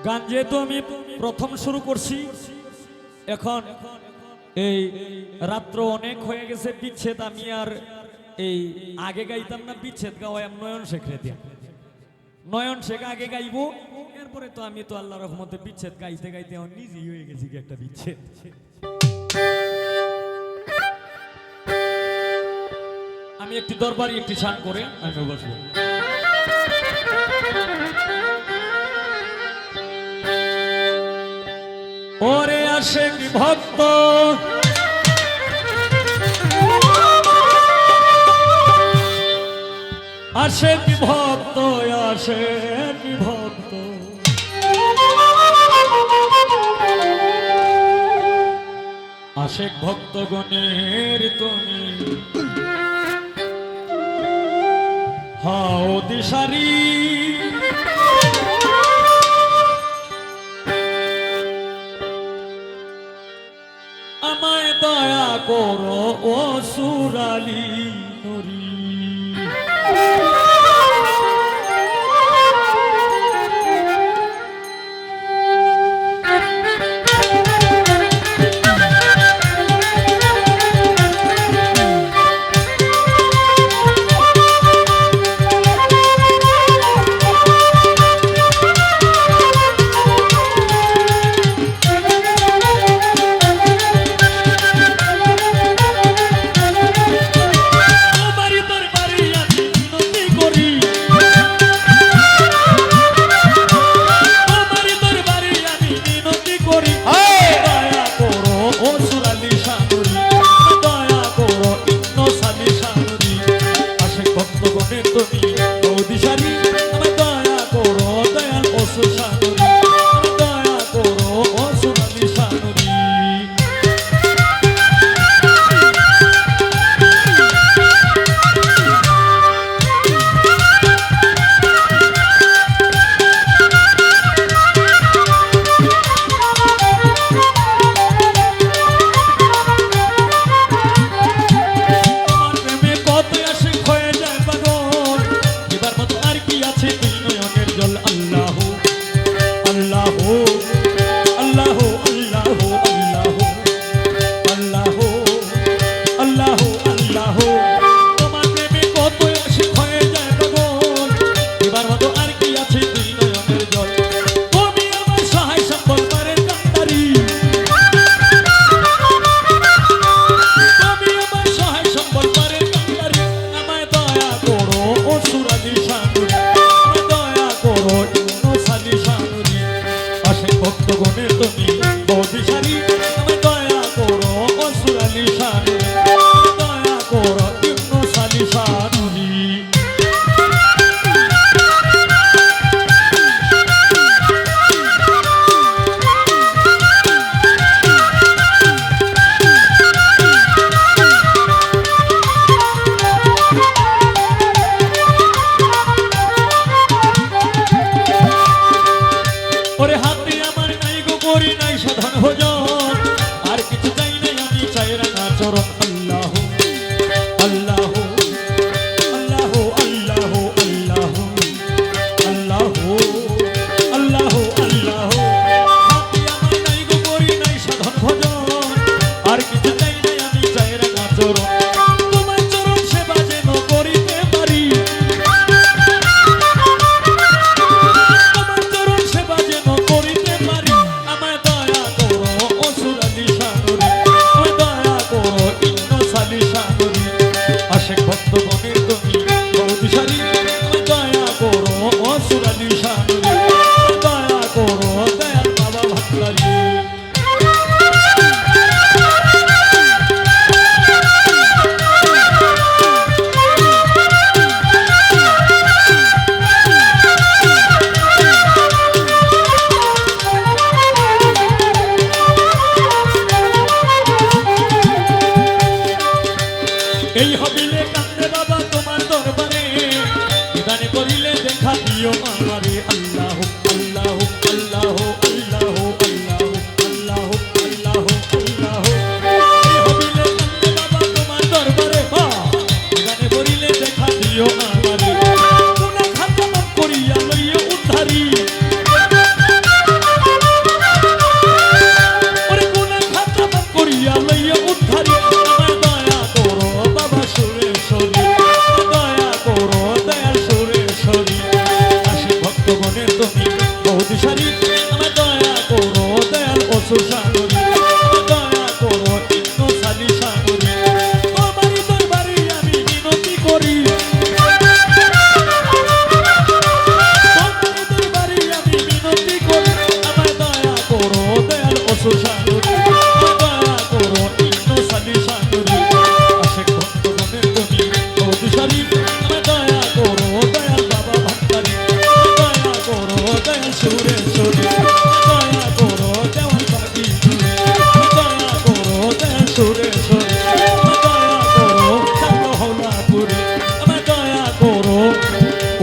গান যেহেতু আমি প্রথম শুরু করছি, এখন এই রাত্র অনেক হয়ে গেছে, বিচ্ছেদ আমি আর এই আগে গাইতাম না, বিচ্ছেদ গাওয়া নয়ন শেখ রে দিয়া, নয়ন শেখ আগে গাইবো, এরপরে তো আমি তো আল্লাহর রহমতে বিচ্ছেদ গাইতে গাইতে নিজেই হয়ে গেছি কি একটা বিচ্ছেদ। আমি একটি দরবারি একটি শান করে আমি বসবো। ওরে আশিক ভক্ত আশিক ভক্ত আশিক ভক্ত আশিক ভক্ত গণের তুমি হাও দিশারি, আমায় দয়া করো ও সুরালি নুরি। এই হবিলে কান্দে বাবা তোমার দরবারে, গানে করিলে দেখা দিও আমারে। আল্লাহ আল্লাহ আল্লাহ আল্লাহ আল্লাহ আল্লাহ আল্লাহ। এই হবিলে কান্দে বাবা তোমার দরবারে, গানে করিলে দেখা দিও আমারে। গুনাহ খাতা মাফ করিয়া লইও উদ্ধারি,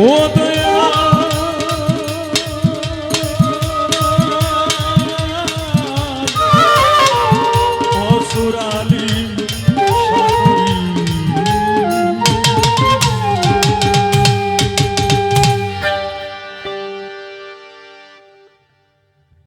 ও